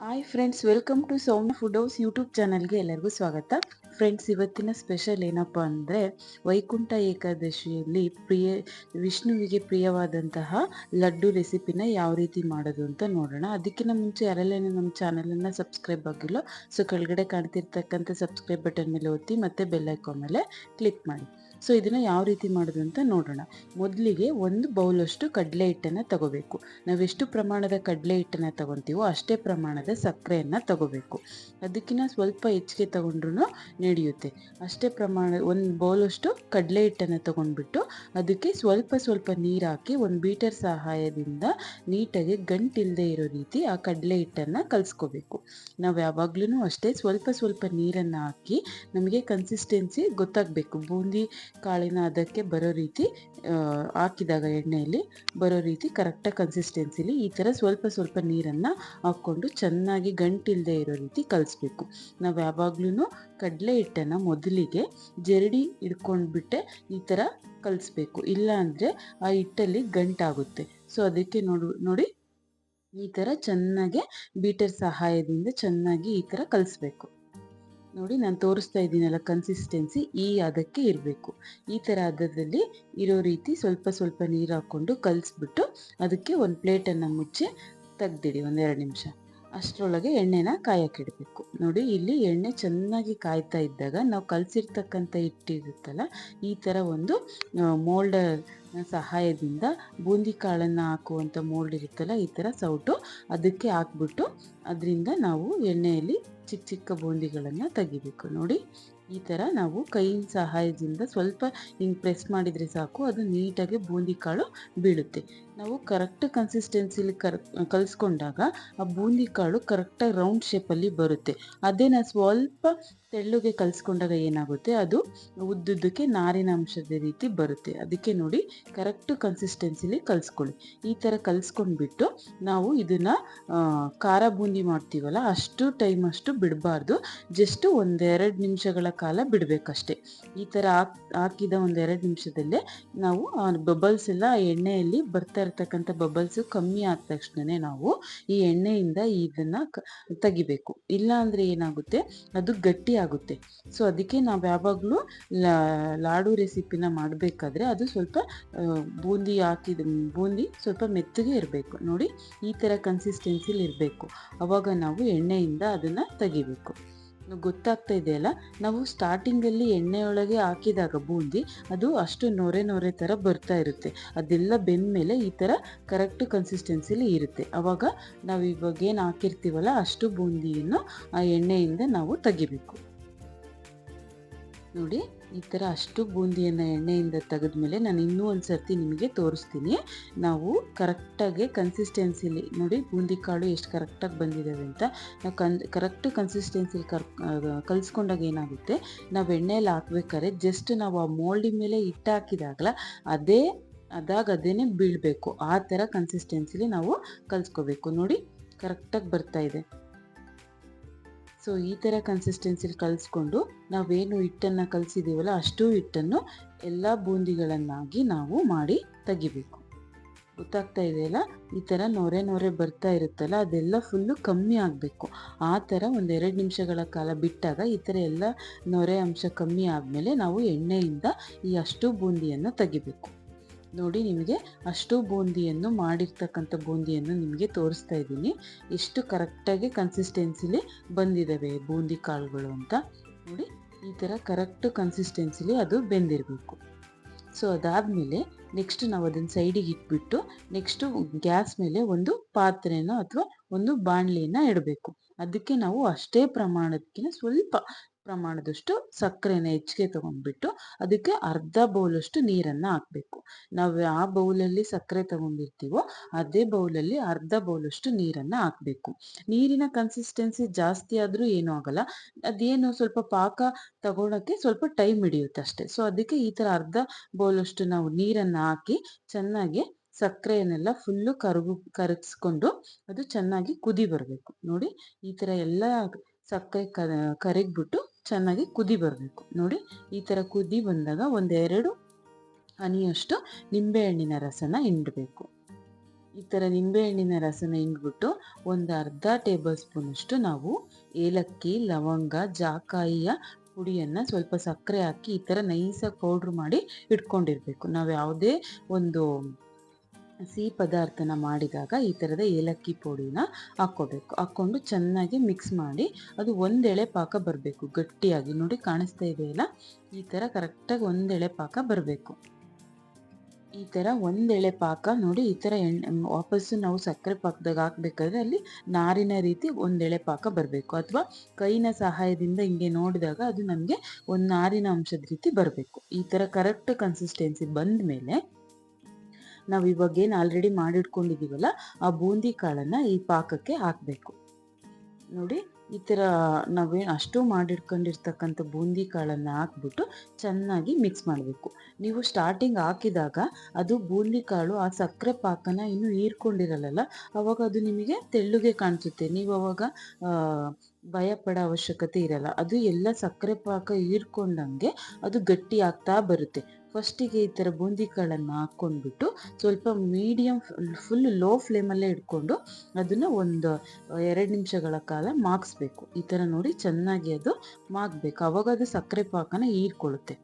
Hi friends, welcome to Soumya food house YouTube ಚಾನಲ್ಗೆ ಎಲ್ಲರಿಗೂ ಸ್ವಾಗತ. ಫ್ರೆಂಡ್ಸ್, ಇವತ್ತಿನ ಸ್ಪೆಷಲ್ ಏನಪ್ಪ ಅಂದರೆ ವೈಕುಂಠ ಏಕಾದಶಿಯಲ್ಲಿ ವಿಷ್ಣುವಿಗೆ ಪ್ರಿಯವಾದಂತಹ ಲಡ್ಡು ರೆಸಿಪಿನ ಯಾವ ರೀತಿ ಮಾಡೋದು ಅಂತ ನೋಡೋಣ. ಅದಕ್ಕಿಂತ ಮುಂಚೆ ಯಾರೆಲ್ಲ ನಮ್ಮ ಚಾನಲನ್ನು ಸಬ್ಸ್ಕ್ರೈಬ್ ಆಗಿಲ್ಲ, ಸೊ ಕೆಳಗಡೆ ಕಾಣ್ತಿರ್ತಕ್ಕಂಥ ಸಬ್ಸ್ಕ್ರೈಬ್ ಬಟನ್ ಮೇಲೆ ಒತ್ತಿ ಮತ್ತೆ ಬೆಲ್ ಐಕಾನ್ ಮೇಲೆ ಕ್ಲಿಕ್ ಮಾಡಿ. ಸೊ ಇದನ್ನು ಯಾವ ರೀತಿ ಮಾಡೋದು ಅಂತ ನೋಡೋಣ. ಮೊದಲಿಗೆ ಒಂದು ಬೌಲಷ್ಟು ಕಡಲೆ ಹಿಟ್ಟನ್ನು ತಗೋಬೇಕು. ನಾವೆಷ್ಟು ಪ್ರಮಾಣದ ಕಡಲೆ ಹಿಟ್ಟನ್ನು ತಗೊತೀವೋ ಅಷ್ಟೇ ಪ್ರಮಾಣದ ಸಕ್ಕರೆಯನ್ನು ತಗೋಬೇಕು. ಅದಕ್ಕಿಂತ ಸ್ವಲ್ಪ ಹೆಚ್ಚಿಗೆ ತಗೊಂಡ್ರೂ ನಡೆಯುತ್ತೆ. ಅಷ್ಟೇ ಪ್ರಮಾಣ ಒಂದು ಬೌಲಷ್ಟು ಕಡಲೆ ಹಿಟ್ಟನ್ನು ತಗೊಂಡ್ಬಿಟ್ಟು ಅದಕ್ಕೆ ಸ್ವಲ್ಪ ನೀರು ಹಾಕಿ ಒಂದು ಬೀಟರ್ ಸಹಾಯದಿಂದ ನೀಟಾಗಿ ಗಂಟಿಲ್ಲದೆ ಇರೋ ರೀತಿ ಆ ಕಡಲೆ ಹಿಟ್ಟನ್ನು ಕಲಿಸ್ಕೋಬೇಕು. ನಾವು ಯಾವಾಗ್ಲೂ ಅಷ್ಟೇ ಸ್ವಲ್ಪ ನೀರನ್ನು ಹಾಕಿ ನಮಗೆ ಕನ್ಸಿಸ್ಟೆನ್ಸಿ ಗೊತ್ತಾಗಬೇಕು. ಬೂಂದಿ ಕಾಳಿನ ಅದಕ್ಕೆ ಬರೋ ರೀತಿ ಹಾಕಿದಾಗ ಎಣ್ಣೆಯಲ್ಲಿ ಬರೋ ರೀತಿ ಕರೆಕ್ಟಾಗಿ ಕನ್ಸಿಸ್ಟೆನ್ಸಿಲಿ ಈ ಥರ ಸ್ವಲ್ಪ ನೀರನ್ನು ಹಾಕ್ಕೊಂಡು ಚೆನ್ನಾಗಿ ಗಂಟಿಲ್ಲದೆ ಇರೋ ರೀತಿ ಕಲಿಸ್ಬೇಕು. ನಾವು ಯಾವಾಗ್ಲೂ ಕಡಲೆ ಹಿಟ್ಟನ್ನು ಮೊದಲಿಗೆ ಜರಡಿ ಹಿಡ್ಕೊಂಡ್ಬಿಟ್ಟೆ ಈ ಥರ ಕಲಿಸ್ಬೇಕು. ಇಲ್ಲ ಅಂದರೆ ಆ ಹಿಟ್ಟಲ್ಲಿ ಗಂಟಾಗುತ್ತೆ. ಸೊ ಅದಕ್ಕೆ ನೋಡಿ ಈ ಥರ ಚೆನ್ನಾಗಿ ಬೀಟರ್ ಸಹಾಯದಿಂದ ಚೆನ್ನಾಗಿ ಈ ಥರ ಕಲಿಸ್ಬೇಕು. ನೋಡಿ, ನಾನು ತೋರಿಸ್ತಾ ಇದ್ದೀನಲ್ಲ, ಕನ್ಸಿಸ್ಟೆನ್ಸಿ ಈ ಅದಕ್ಕೆ ಇರಬೇಕು. ಈ ಥರ ಹದದಲ್ಲಿ ಇರೋ ರೀತಿ ಸ್ವಲ್ಪ ನೀರು ಹಾಕ್ಕೊಂಡು ಕಲಿಸ್ಬಿಟ್ಟು ಅದಕ್ಕೆ ಒಂದು ಪ್ಲೇಟನ್ನು ಮುಚ್ಚಿ ತೆಗ್ದಿಡಿ 1-2 ನಿಮಿಷ. ಅಷ್ಟರೊಳಗೆ ಎಣ್ಣೆನ ಕಾಯಕ್ಕಿಡಬೇಕು. ನೋಡಿ, ಇಲ್ಲಿ ಎಣ್ಣೆ ಚೆನ್ನಾಗಿ ಕಾಯ್ತಾ ಇದ್ದಾಗ ನಾವು ಕಲಸಿರ್ತಕ್ಕಂಥ ಹಿಟ್ಟಿರುತ್ತಲ್ಲ, ಈ ಥರ ಒಂದು ಮೋಲ್ಡರ್ ಸಹಾಯದಿಂದ ಬೂಂದಿ ಕಾಳನ್ನು ಹಾಕುವಂಥ ಮೋಲ್ಡ್ ಇರುತ್ತಲ್ಲ, ಈ ಥರ ಸೌಟು ಅದಕ್ಕೆ ಹಾಕ್ಬಿಟ್ಟು ಅದರಿಂದ ನಾವು ಎಣ್ಣೆಯಲ್ಲಿ ಚಿಕ್ಕ ಬೂಂದಿಗಳನ್ನು ತೆಗಿಬೇಕು. ನೋಡಿ, ಈ ಥರ ನಾವು ಕೈಯಿನ ಸಹಾಯದಿಂದ ಸ್ವಲ್ಪ ಹಿಂಗೆ ಪ್ರೆಸ್ ಮಾಡಿದರೆ ಸಾಕು, ಅದು ನೀಟಾಗಿ ಬೂಂದಿ ಕಾಳು ಬೀಳುತ್ತೆ. ನಾವು ಕರೆಕ್ಟ್ ಕನ್ಸಿಸ್ಟೆನ್ಸಿಲಿ ಕಲಿಸ್ಕೊಂಡಾಗ ಆ ಬೂಂದಿ ಕಾಳು ಕರೆಕ್ಟಾಗಿ ರೌಂಡ್ ಶೇಪಲ್ಲಿ ಬರುತ್ತೆ. ಅದೇ ನಾವು ಸ್ವಲ್ಪ ತೆಳ್ಳಗೆ ಕಲಿಸ್ಕೊಂಡಾಗ ಏನಾಗುತ್ತೆ, ಅದು ಉದ್ದುದ್ದಕ್ಕೆ ನಾರಿನ ಅಂಶದ ರೀತಿ ಬರುತ್ತೆ. ಅದಕ್ಕೆ ನೋಡಿ, ಕರೆಕ್ಟ್ ಕನ್ಸಿಸ್ಟೆನ್ಸಿಲಿ ಕಲಿಸ್ಕೊಳ್ಳಿ. ಈ ಥರ ಕಲಿಸ್ಕೊಂಡ್ಬಿಟ್ಟು ನಾವು ಇದನ್ನು ಖಾರ ಬೂಂದಿ ಮಾಡ್ತೀವಲ್ಲ, ಅಷ್ಟು ಟೈಮ್ ಅಷ್ಟು ಬಿಡಬಾರ್ದು. ಜಸ್ಟ್ 1-2 ನಿಮಿಷಗಳ ಕಾಲ ಬಿಡಬೇಕಷ್ಟೆ. ಈ ಥರ ಹಾಕಿದ 1-2 ನಿಮಿಷದಲ್ಲೇ ನಾವು ಬಬಲ್ಸ್ ಎಲ್ಲ ಎಣ್ಣೆಯಲ್ಲಿ ಬರ್ತಾ ಇರ್ತಕ್ಕಂಥ ಬಬಲ್ಸು ಕಮ್ಮಿ ಆದ ತಕ್ಷಣವೇ ನಾವು ಈ ಎಣ್ಣೆಯಿಂದ ಇದನ್ನು ತೆಗಿಬೇಕು. ಇಲ್ಲ ಅಂದರೆ ಏನಾಗುತ್ತೆ, ಅದು ಗಟ್ಟಿ ಆಗುತ್ತೆ. ಸೊ ಅದಕ್ಕೆ ನಾವು ಯಾವಾಗಲೂ ಲಾಡು ರೆಸಿಪಿನ ಮಾಡಬೇಕಾದ್ರೆ ಅದು ಸ್ವಲ್ಪ ಬೂಂದಿ ಸ್ವಲ್ಪ ಮೆತ್ತಗೆ ಇರಬೇಕು. ನೋಡಿ, ಈ ಥರ ಕನ್ಸಿಸ್ಟೆನ್ಸಿಲಿ ಇರಬೇಕು. ಆವಾಗ ನಾವು ಎಣ್ಣೆಯಿಂದ ಅದನ್ನು ತೆಗಿಬೇಕು. ಗೊತ್ತಾಗ್ತಾ ಇದೆಯಲ್ಲ, ನಾವು ಸ್ಟಾರ್ಟಿಂಗಲ್ಲಿ ಎಣ್ಣೆಯೊಳಗೆ ಹಾಕಿದಾಗ ಬೂಂದಿ ಅದು ಅಷ್ಟು ನೊರೆ ಥರ ಬರ್ತಾ ಇರುತ್ತೆ. ಅದೆಲ್ಲ ಬೆಂದ ಮೇಲೆ ಈ ಥರ ಕರೆಕ್ಟ್ ಕನ್ಸಿಸ್ಟೆನ್ಸಿಲಿ ಇರುತ್ತೆ. ಆವಾಗ ನಾವು ಇವಾಗ ಏನು ಹಾಕಿರ್ತೀವಲ್ಲ ಅಷ್ಟು ಬೂಂದಿಯನ್ನು ಆ ಎಣ್ಣೆಯಿಂದ ನಾವು ತೆಗಿಬೇಕು. ನೋಡಿ, ಈ ಥರ ಅಷ್ಟು ಬೂಂದಿಯನ್ನು ಎಣ್ಣೆಯಿಂದ ತೆಗೆದ್ಮೇಲೆ ನಾನು ಇನ್ನೂ ಒಂದು ಸರ್ತಿ ನಿಮಗೆ ತೋರಿಸ್ತೀನಿ. ನಾವು ಕರೆಕ್ಟಾಗಿ ಕನ್ಸಿಸ್ಟೆನ್ಸಿಲಿ ನೋಡಿ ಬೂಂದಿ ಕಾಳು ಎಷ್ಟು ಕರೆಕ್ಟಾಗಿ ಬಂದಿದ್ದಾವೆ ಅಂತ. ನಾವು ಕರೆಕ್ಟ್ ಕನ್ಸಿಸ್ಟೆನ್ಸಿಲಿ ಕಲಿಸ್ಕೊಂಡಾಗ ಏನಾಗುತ್ತೆ, ನಾವು ಎಣ್ಣೆಯಲ್ಲಿ ಹಾಕ್ಬೇಕಾದ್ರೆ ಜಸ್ಟ್ ನಾವು ಆ ಮೋಲ್ಡಿ ಮೇಲೆ ಹಿಟ್ಟು ಹಾಕಿದಾಗಲ ಅದೇನೆ ಬೀಳಬೇಕು. ಆ ಥರ ಕನ್ಸಿಸ್ಟೆನ್ಸಿಲಿ ನಾವು ಕಲಿಸ್ಕೋಬೇಕು. ನೋಡಿ, ಕರೆಕ್ಟಾಗಿ ಬರ್ತಾ ಇದೆ. ಸೊ ಈ ಥರ ಕನ್ಸಿಸ್ಟೆನ್ಸಿಲಿ ಕಲಿಸ್ಕೊಂಡು ನಾವೇನು ಹಿಟ್ಟನ್ನು ಕಲಿಸಿದ್ದೀವಲ್ಲ ಅಷ್ಟು ಹಿಟ್ಟನ್ನು ಎಲ್ಲ ಬೂಂದಿಗಳನ್ನಾಗಿ ನಾವು ಮಾಡಿ ತೆಗಿಬೇಕು. ಗೊತ್ತಾಗ್ತಾ ಇದೆಯಲ್ಲ, ಈ ಥರ ನೊರೆ ಬರ್ತಾ ಇರುತ್ತಲ್ಲ, ಅದೆಲ್ಲ ಫುಲ್ಲು ಕಮ್ಮಿ ಆಗಬೇಕು. ಆ ಥರ 1-2 ನಿಮಿಷಗಳ ಕಾಲ ಬಿಟ್ಟಾಗ ಈ ಥರ ಎಲ್ಲ ನೊರೆ ಅಂಶ ಕಮ್ಮಿ ಆದಮೇಲೆ ನಾವು ಎಣ್ಣೆಯಿಂದ ಈ ಅಷ್ಟು ಬೂಂದಿಯನ್ನು ತೆಗಿಬೇಕು. ನೋಡಿ, ನಿಮಗೆ ಅಷ್ಟು ಮಾಡಿರ್ತಕ್ಕಂಥ ಬೂಂದಿಯನ್ನು ನಿಮಗೆ ತೋರಿಸ್ತಾ ಇದ್ದೀನಿ, ಎಷ್ಟು ಕರೆಕ್ಟಾಗಿ ಕನ್ಸಿಸ್ಟೆನ್ಸಿಲಿ ಬಂದಿದ್ದಾವೆ ಬೂಂದಿ ಕಾಳುಗಳು ಅಂತ. ನೋಡಿ, ಈ ಥರ ಕರೆಕ್ಟ್ ಕನ್ಸಿಸ್ಟೆನ್ಸಿಲಿ ಅದು ಬೆಂದಿರಬೇಕು. ಸೊ ಅದಾದಮೇಲೆ ನೆಕ್ಸ್ಟ್ ನಾವು ಅದನ್ನು ಸೈಡಿಗೆ ಇಟ್ಬಿಟ್ಟು ನೆಕ್ಸ್ಟು ಗ್ಯಾಸ್ ಮೇಲೆ ಒಂದು ಪಾತ್ರೆನ ಅಥವಾ ಒಂದು ಬಾಣಲಿನ ಇಡಬೇಕು. ಅದಕ್ಕೆ ನಾವು ಅಷ್ಟೇ ಪ್ರಮಾಣದಕ್ಕಿಂತ ಸ್ವಲ್ಪ ಪ್ರಮಾಣದಷ್ಟು ಸಕ್ಕರೆನ ಹೆಚ್ಚಿಗೆ ತಗೊಂಡ್ಬಿಟ್ಟು ಅದಕ್ಕೆ ಅರ್ಧ ಬೌಲಷ್ಟು ನೀರನ್ನು ಹಾಕಬೇಕು. ನಾವು ಯಾವ ಬೌಲಲ್ಲಿ ಸಕ್ಕರೆ ತಗೊಂಡಿರ್ತೀವೋ ಅದೇ ಬೌಲಲ್ಲಿ ಅರ್ಧ ಬೌಲಷ್ಟು ನೀರನ್ನು ಹಾಕಬೇಕು. ನೀರಿನ ಕನ್ಸಿಸ್ಟೆನ್ಸಿ ಜಾಸ್ತಿ ಆದರೂ ಏನೂ ಆಗಲ್ಲ, ಅದೇನು ಸ್ವಲ್ಪ ಪಾಕ ತಗೊಳಕ್ಕೆ ಸ್ವಲ್ಪ ಟೈಮ್ ಹಿಡಿಯುತ್ತೆ ಅಷ್ಟೇ. ಸೊ ಅದಕ್ಕೆ ಈ ಥರ ಅರ್ಧ ಬೌಲಷ್ಟು ನಾವು ನೀರನ್ನು ಹಾಕಿ ಚೆನ್ನಾಗಿ ಸಕ್ಕರೆಯನ್ನೆಲ್ಲ ಫುಲ್ಲು ಕರಗಿಸ್ಕೊಂಡು ಅದು ಚೆನ್ನಾಗಿ ಕುದಿ ಬರಬೇಕು. ನೋಡಿ, ಈ ಥರ ಎಲ್ಲ ಸಕ್ಕರೆ ಕರಗಿಬಿಟ್ಟು ಚೆನ್ನಾಗಿ ಕುದಿ ಬರಬೇಕು. ನೋಡಿ, ಈ ಥರ ಕುದಿ ಬಂದಾಗ 1-2 ಹನಿಯಷ್ಟು ನಿಂಬೆಹಣ್ಣಿನ ರಸನ ಹಿಂಡಬೇಕು. ಈ ಥರ ನಿಂಬೆಹಣ್ಣಿನ ರಸನ ಹಿಂಡ್ಬಿಟ್ಟು ಒಂದು ಅರ್ಧ ಟೇಬಲ್ ಸ್ಪೂನಷ್ಟು ನಾವು ಏಲಕ್ಕಿ, ಲವಂಗ, ಜಾಕಾಯಿಯ ಪುಡಿಯನ್ನು ಸ್ವಲ್ಪ ಸಕ್ಕರೆ ಹಾಕಿ ಈ ಥರ ನೈಸಾಗಿ ಪೌಡ್ರ್ ಮಾಡಿ ಇಟ್ಕೊಂಡಿರಬೇಕು. ನಾವು ಯಾವುದೇ ಒಂದು ಸಿಹಿ ಪದಾರ್ಥನ ಮಾಡಿದಾಗ ಈ ಥರದ ಏಲಕ್ಕಿ ಪುಡಿನ ಹಾಕ್ಕೋಬೇಕು. ಹಾಕ್ಕೊಂಡು ಚೆನ್ನಾಗಿ ಮಿಕ್ಸ್ ಮಾಡಿ ಅದು ಒಂದೆಳೆ ಪಾಕ ಬರಬೇಕು ಗಟ್ಟಿಯಾಗಿ. ನೋಡಿ ಕಾಣಿಸ್ತಾ ಇದೆಯಲ್ಲ, ಈ ಥರ ಕರೆಕ್ಟಾಗಿ ಒಂದೆಳೆ ಪಾಕ ಬರಬೇಕು. ಈ ಥರ ಒಂದೆಳೆ ಪಾಕ ನೋಡಿ, ಈ ಥರ ವಾಪಸ್ಸು ನಾವು ಸಕ್ಕರೆ ಪಾಕದಾಗ ಹಾಕ್ಬೇಕಾದ್ರೆ ಅಲ್ಲಿ ನಾರಿನ ರೀತಿ ಒಂದೆಳೆ ಪಾಕ ಬರಬೇಕು. ಅಥವಾ ಕೈನ ಸಹಾಯದಿಂದ ಹಿಂಗೆ ನೋಡಿದಾಗ ಅದು ನಮಗೆ ಒಂದು ನಾರಿನ ಅಂಶದ ರೀತಿ ಬರಬೇಕು. ಈ ಥರ ಕರೆಕ್ಟ್ ಕನ್ಸಿಸ್ಟೆನ್ಸಿ ಬಂದ ಮೇಲೆ ನಾವು ಇವಾಗೇನು ಆಲ್ರೆಡಿ ಮಾಡಿಟ್ಕೊಂಡಿದ್ದೀವಲ್ಲ ಆ ಬೂಂದಿ ಕಾಳನ್ನು ಈ ಪಾಕಕ್ಕೆ ಹಾಕಬೇಕು. ನೋಡಿ ಈ ಥರ ನಾವೇನು ಅಷ್ಟು ಮಾಡಿಟ್ಕೊಂಡಿರ್ತಕ್ಕಂಥ ಬೂಂದಿ ಕಾಳನ್ನು ಹಾಕ್ಬಿಟ್ಟು ಚೆನ್ನಾಗಿ ಮಿಕ್ಸ್ ಮಾಡಬೇಕು. ನೀವು ಸ್ಟಾರ್ಟಿಂಗ್ ಹಾಕಿದಾಗ ಅದು ಬೂಂದಿ ಕಾಳು ಆ ಸಕ್ಕರೆ ಪಾಕನ ಇನ್ನೂ ಹೀರ್ಕೊಂಡಿರಲ್ಲ, ಅವಾಗ ಅದು ನಿಮಗೆ ತೆಳ್ಳಗೆ ಕಾಣಿಸುತ್ತೆ. ನೀವು ಅವಾಗ ಭಯ ಪಡೋ ಅವಶ್ಯಕತೆ ಇರಲ್ಲ. ಅದು ಎಲ್ಲ ಸಕ್ಕರೆ ಪಾಕ ಹೀರ್ಕೊಂಡಂಗೆ ಅದು ಗಟ್ಟಿ ಆಗ್ತಾ ಬರುತ್ತೆ. ಫಸ್ಟಿಗೆ ಈ ಥರ ಬೂಂದಿ ಕಾಳನ್ನು ಹಾಕ್ಕೊಂಡ್ಬಿಟ್ಟು ಸ್ವಲ್ಪ ಮೀಡಿಯಮ್ ಫುಲ್ ಲೋ ಫ್ಲೇಮಲ್ಲೇ ಇಟ್ಕೊಂಡು ಅದನ್ನು ಒಂದು 2 ನಿಮಿಷಗಳ ಕಾಲ ಮಾಗಿಸ್ಬೇಕು. ಈ ಥರ ನೋಡಿ ಚೆನ್ನಾಗಿ ಅದು ಮಾಗಬೇಕು. ಅವಾಗ ಅದು ಸಕ್ಕರೆ ಪಾಕನ ಹೀರ್ಕೊಳ್ಳುತ್ತೆ.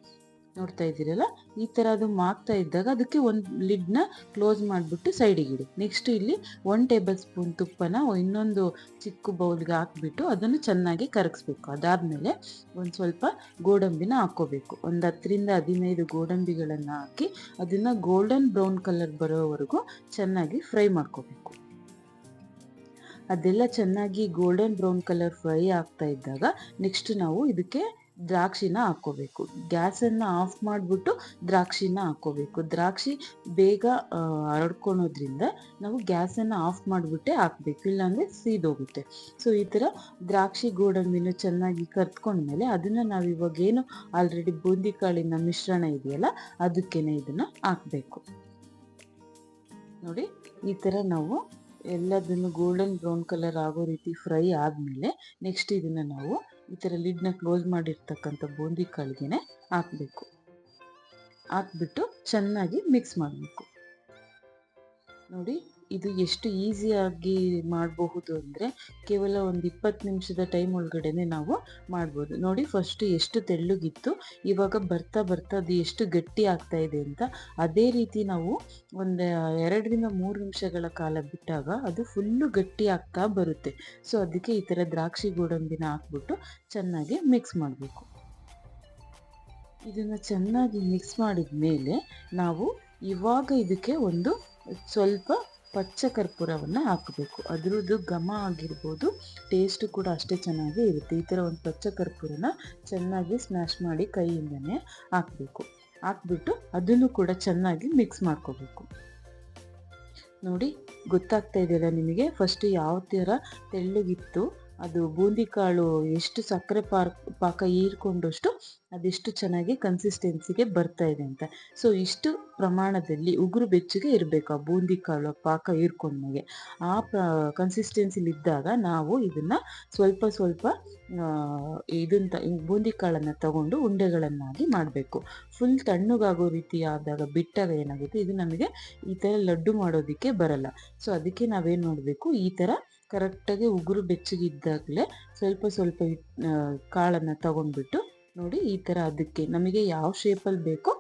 ನೋಡ್ತಾ ಇದ್ದೀರಲ್ಲ, ಈ ಥರ ಅದು ಮಾಗ್ತಾ ಇದ್ದಾಗ ಅದಕ್ಕೆ ಒಂದು ಲಿಡ್ನ ಕ್ಲೋಸ್ ಮಾಡಿಬಿಟ್ಟು ಸೈಡಿಗೆ ಇಡಿ. ನೆಕ್ಸ್ಟ್ ಇಲ್ಲಿ 1 ಟೇಬಲ್ ಸ್ಪೂನ್ ತುಪ್ಪನ ಇನ್ನೊಂದು ಚಿಕ್ಕ ಬೌಲ್ಗೆ ಹಾಕ್ಬಿಟ್ಟು ಅದನ್ನು ಚೆನ್ನಾಗಿ ಕರಗಿಸ್ಬೇಕು. ಅದಾದಮೇಲೆ ಒಂದು ಸ್ವಲ್ಪ ಗೋಡಂಬಿನ ಹಾಕ್ಕೋಬೇಕು. ಒಂದು 10ರಿಂದ 15 ಗೋಡಂಬಿಗಳನ್ನು ಹಾಕಿ ಅದನ್ನು ಗೋಲ್ಡನ್ ಬ್ರೌನ್ ಕಲರ್ ಬರೋವರೆಗೂ ಚೆನ್ನಾಗಿ ಫ್ರೈ ಮಾಡ್ಕೋಬೇಕು. ಅದೆಲ್ಲ ಚೆನ್ನಾಗಿ ಗೋಲ್ಡನ್ ಬ್ರೌನ್ ಕಲರ್ ಫ್ರೈ ಆಗ್ತಾ ಇದ್ದಾಗ ನೆಕ್ಸ್ಟ್ ನಾವು ಇದಕ್ಕೆ ದ್ರಾಕ್ಷಿನ ಹಾಕ್ಕೋಬೇಕು. ಗ್ಯಾಸನ್ನು ಆಫ್ ಮಾಡಿಬಿಟ್ಟು ದ್ರಾಕ್ಷಿನ ಹಾಕ್ಕೋಬೇಕು. ದ್ರಾಕ್ಷಿ ಬೇಗ ಹರಡ್ಕೊಳೋದ್ರಿಂದ ನಾವು ಗ್ಯಾಸನ್ನು ಆಫ್ ಮಾಡಿಬಿಟ್ಟೆ ಹಾಕಬೇಕು, ಇಲ್ಲಾಂದರೆ ಸೀದೋಗುತ್ತೆ. ಸೊ ಈ ಥರ ದ್ರಾಕ್ಷಿ ಗೋಡಂಬಿನ ಚೆನ್ನಾಗಿ ಕರ್ತ್ಕೊಂಡ್ಮೇಲೆ ಅದನ್ನು ನಾವು ಇವಾಗೇನು ಆಲ್ರೆಡಿ ಬೂಂದಿ ಕಾಳಿನ ಮಿಶ್ರಣ ಇದೆಯಲ್ಲ ಅದಕ್ಕೇನೆ ಇದನ್ನು ಹಾಕಬೇಕು. ನೋಡಿ ಈ ಥರ ನಾವು ಎಲ್ಲದನ್ನು ಗೋಲ್ಡನ್ ಬ್ರೌನ್ ಕಲರ್ ಆಗೋ ರೀತಿ ಫ್ರೈ ಆದಮೇಲೆ ನೆಕ್ಸ್ಟ್ ಇದನ್ನು ನಾವು ಈ ಥರ ಲಿಡ್ನ ಕ್ಲೋಸ್ ಮಾಡಿರ್ತಕ್ಕಂಥ ಬೂಂದಿ ಕಾಳಿಗೆ ಹಾಕಬೇಕು. ಹಾಕ್ಬಿಟ್ಟು ಚೆನ್ನಾಗಿ ಮಿಕ್ಸ್ ಮಾಡಬೇಕು. ನೋಡಿ ಇದು ಎಷ್ಟು ಈಸಿಯಾಗಿ ಮಾಡಬಹುದು ಅಂದರೆ ಕೇವಲ ಒಂದು 20 ನಿಮಿಷದ ಟೈಮ್ ಒಳಗಡೆನೆ ನಾವು ಮಾಡ್ಬೋದು. ನೋಡಿ ಫಸ್ಟು ಎಷ್ಟು ತೆಳ್ಳಗಿತ್ತು, ಇವಾಗ ಬರ್ತಾ ಬರ್ತಾ ಅದು ಎಷ್ಟು ಗಟ್ಟಿ ಆಗ್ತಾ ಇದೆ ಅಂತ. ಅದೇ ರೀತಿ ನಾವು ಒಂದು 2ರಿಂದ 3 ನಿಮಿಷಗಳ ಕಾಲ ಬಿಟ್ಟಾಗ ಅದು ಫುಲ್ಲು ಗಟ್ಟಿ ಆಗ್ತಾ ಬರುತ್ತೆ. ಸೊ ಅದಕ್ಕೆ ಈ ಥರ ದ್ರಾಕ್ಷಿ ಗೋಡಂಬಿನ ಹಾಕ್ಬಿಟ್ಟು ಚೆನ್ನಾಗಿ ಮಿಕ್ಸ್ ಮಾಡಬೇಕು. ಇದನ್ನು ಚೆನ್ನಾಗಿ ಮಿಕ್ಸ್ ಮಾಡಿದ ಮೇಲೆ ನಾವು ಇವಾಗ ಇದಕ್ಕೆ ಒಂದು ಸ್ವಲ್ಪ ಪಚ್ಚ ಕರ್ಪೂರವನ್ನು ಹಾಕಬೇಕು. ಅದರದ್ದು ಘಮ ಆಗಿರ್ಬೋದು, ಟೇಸ್ಟು ಕೂಡ ಅಷ್ಟೇ ಚೆನ್ನಾಗಿ ಇರುತ್ತೆ. ಈ ಥರ ಒಂದು ಪಚ್ಚ ಕರ್ಪೂರನ ಚೆನ್ನಾಗಿ ಸ್ಮ್ಯಾಶ್ ಮಾಡಿ ಕೈಯಿಂದನೇ ಹಾಕಬೇಕು. ಹಾಕ್ಬಿಟ್ಟು ಅದನ್ನು ಕೂಡ ಚೆನ್ನಾಗಿ ಮಿಕ್ಸ್ ಮಾಡ್ಕೋಬೇಕು. ನೋಡಿ ಗೊತ್ತಾಗ್ತಾ ಇದೆಯಲ್ಲ ನಿಮಗೆ, ಫಸ್ಟು ಯಾವ ಥರ ತೆಳ್ಳಗಿತ್ತು ಅದು ಬೂಂದಿ ಕಾಳು ಎಷ್ಟು ಸಕ್ಕರೆ ಪಾಕ ಹೀರ್ಕೊಂಡಷ್ಟು ಅದೆಷ್ಟು ಚೆನ್ನಾಗಿ ಕನ್ಸಿಸ್ಟೆನ್ಸಿಗೆ ಬರ್ತಾ ಇದೆ ಅಂತ. ಸೊ ಇಷ್ಟು ಪ್ರಮಾಣದಲ್ಲಿ ಉಗುರು ಬೆಚ್ಚಗೆ ಇರಬೇಕು ಆ ಬೂಂದಿ ಕಾಳು ಪಾಕ ಹೀರ್ಕೊಂಡ್ಮೇಲೆ. ಆ ಕನ್ಸಿಸ್ಟೆನ್ಸಿಲಿದ್ದಾಗ ನಾವು ಇದನ್ನು ಸ್ವಲ್ಪ ಸ್ವಲ್ಪ ಬೂಂದಿ ಕಾಳನ್ನು ತಗೊಂಡು ಉಂಡೆಗಳನ್ನಾಗಿ ಮಾಡಬೇಕು. ಫುಲ್ ತಣ್ಣಗಾಗೋ ರೀತಿ ಆದಾಗ ಬಿಟ್ಟಾಗ ಏನಾಗುತ್ತೆ, ಇದು ನಮಗೆ ಈ ಥರ ಲಡ್ಡು ಮಾಡೋದಕ್ಕೆ ಬರಲ್ಲ. ಸೊ ಅದಕ್ಕೆ ನಾವೇನು ಮಾಡಬೇಕು, ಈ ಥರ ಕರೆಕ್ಟಾಗಿ ಉಗುರು ಬೆಚ್ಚಗಿದ್ದಾಗಲೇ ಸ್ವಲ್ಪ ಸ್ವಲ್ಪ ಕಾಳನ್ನು ತಗೊಂಡ್ಬಿಟ್ಟು ನೋಡಿ ಈ ಥರ ಅದಕ್ಕೆ ನಮಗೆ ಯಾವ ಶೇಪಲ್ಲಿ ಬೇಕೋ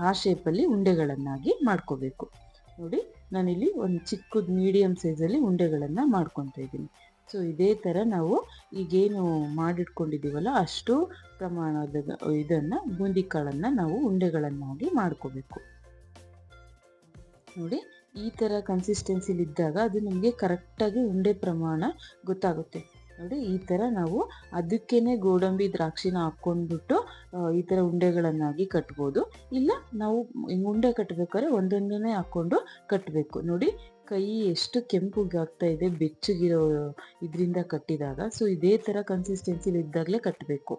ಆ ಶೇಪಲ್ಲಿ ಉಂಡೆಗಳನ್ನಾಗಿ ಮಾಡ್ಕೋಬೇಕು. ನೋಡಿ ನಾನಿಲ್ಲಿ ಒಂದು ಚಿಕ್ಕದು ಮೀಡಿಯಮ್ ಸೈಜಲ್ಲಿ ಉಂಡೆಗಳನ್ನು ಮಾಡ್ಕೊತಾ ಇದ್ದೀನಿ. ಸೊ ಇದೇ ಥರ ನಾವು ಈಗೇನು ಮಾಡಿಟ್ಕೊಂಡಿದ್ದೀವಲ್ಲ ಅಷ್ಟು ಪ್ರಮಾಣದ ಇದನ್ನು ಬೂಂದಿ ಕಾಳನ್ನು ನಾವು ಉಂಡೆಗಳನ್ನಾಗಿ ಮಾಡ್ಕೋಬೇಕು. ನೋಡಿ ಈ ಥರ ಕನ್ಸಿಸ್ಟೆನ್ಸಿಲಿದ್ದಾಗ ಅದು ನಮಗೆ ಕರೆಕ್ಟಾಗಿ ಉಂಡೆ ಪ್ರಮಾಣ ಗೊತ್ತಾಗುತ್ತೆ. ನೋಡಿ ಈ ಥರ ನಾವು ಅದಕ್ಕೇನೆ ಗೋಡಂಬಿ ದ್ರಾಕ್ಷಿನ ಹಾಕ್ಕೊಂಡ್ಬಿಟ್ಟು ಈ ಥರ ಉಂಡೆಗಳನ್ನಾಗಿ ಕಟ್ಬೋದು. ಇಲ್ಲ ನಾವು ಉಂಡೆ ಕಟ್ಟಬೇಕಾದ್ರೆ ಒಂದೊಂದನ್ನೇ ಹಾಕ್ಕೊಂಡು ಕಟ್ಟಬೇಕು. ನೋಡಿ ಕೈ ಎಷ್ಟು ಕೆಂಪುಗೆ ಆಗ್ತಾ ಇದೆ ಬೆಚ್ಚಗಿರೋ ಇದರಿಂದ ಕಟ್ಟಿದಾಗ. ಸೊ ಇದೇ ಥರ ಕನ್ಸಿಸ್ಟೆನ್ಸಿಲಿ ಇದ್ದಾಗಲೇ ಕಟ್ಟಬೇಕು.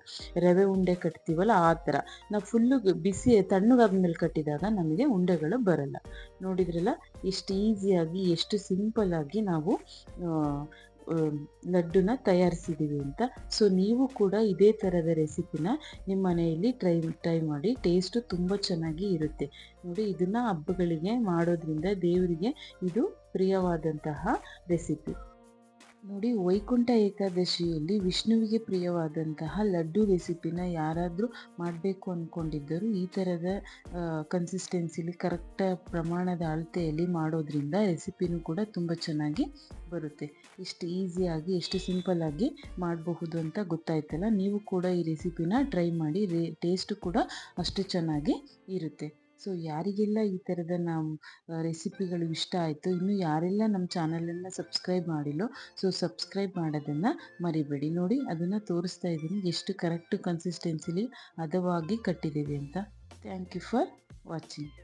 ರವೆ ಉಂಡೆ ಕಟ್ತೀವಲ್ಲ ಆ ಥರ ನಾವು ಫುಲ್ಲು ಬಿಸಿ ತಣ್ಣಗಾದ್ಮೇಲೆ ಕಟ್ಟಿದಾಗ ನಮಗೆ ಉಂಡೆಗಳು ಬರಲ್ಲ. ನೋಡಿದ್ರಲ್ಲ ಎಷ್ಟು ಈಸಿಯಾಗಿ ಎಷ್ಟು ಸಿಂಪಲ್ಲಾಗಿ ನಾವು ಲಡ್ಡುನ ತಯಾರಿಸಿದ್ದೀವಿ ಅಂತ. ಸೊ ನೀವು ಕೂಡ ಇದೇ ಥರದ ರೆಸಿಪಿನ ನಿಮ್ಮ ಮನೆಯಲ್ಲಿ ಟ್ರೈ ಮಾಡಿ. ಟೇಸ್ಟು ತುಂಬ ಚೆನ್ನಾಗಿ ಇರುತ್ತೆ. ನೋಡಿ, ಇದನ್ನು ಹಬ್ಬಗಳಿಗೆ ಮಾಡೋದ್ರಿಂದ ದೇವರಿಗೆ ಇದು ಪ್ರಿಯವಾದಂತಹ ರೆಸಿಪಿ. ನೋಡಿ, ವೈಕುಂಠ ಏಕಾದಶಿಯಲ್ಲಿ ವಿಷ್ಣುವಿಗೆ ಪ್ರಿಯವಾದಂತಹ ಲಡ್ಡು ರೆಸಿಪಿನ ಯಾರಾದರೂ ಮಾಡಬೇಕು ಅಂದ್ಕೊಂಡಿದ್ದರೂ ಈ ಥರದ ಕನ್ಸಿಸ್ಟೆನ್ಸಿಲಿ ಕರೆಕ್ಟ್ ಪ್ರಮಾಣದ ಅಳತೆಯಲ್ಲಿ ಮಾಡೋದ್ರಿಂದ ರೆಸಿಪಿನೂ ಕೂಡ ತುಂಬ ಚೆನ್ನಾಗಿ ಬರುತ್ತೆ. ಎಷ್ಟು ಈಸಿಯಾಗಿ, ಎಷ್ಟು ಸಿಂಪಲ್ಲಾಗಿ ಮಾಡಬಹುದು ಅಂತ ಗೊತ್ತಾಯ್ತಲ್ಲ. ನೀವು ಕೂಡ ಈ ರೆಸಿಪಿನ ಟ್ರೈ ಮಾಡಿ. ಟೇಸ್ಟು ಕೂಡ ಅಷ್ಟು ಚೆನ್ನಾಗಿ ಇರುತ್ತೆ. ಸೊ ಯಾರಿಗೆಲ್ಲ ಈ ಥರದ ರೆಸಿಪಿಗಳು ಇಷ್ಟ ಆಯಿತು, ಇನ್ನು ಯಾರೆಲ್ಲ ನಮ್ಮ ಚಾನಲನ್ನು ಸಬ್ಸ್ಕ್ರೈಬ್ ಮಾಡಿಲ್ಲೋ, ಸೊ ಸಬ್ಸ್ಕ್ರೈಬ್ ಮಾಡೋದನ್ನು ಮರಿಬೇಡಿ. ನೋಡಿ, ಅದನ್ನು ತೋರಿಸ್ತಾ ಇದ್ದೀನಿ ಎಷ್ಟು ಕರೆಕ್ಟ್ ಕನ್ಸಿಸ್ಟೆನ್ಸಿಲಿ ಹದವಾಗಿ ಕಟ್ಟಿದ್ದೀವಿ ಅಂತ. Thank you for watching.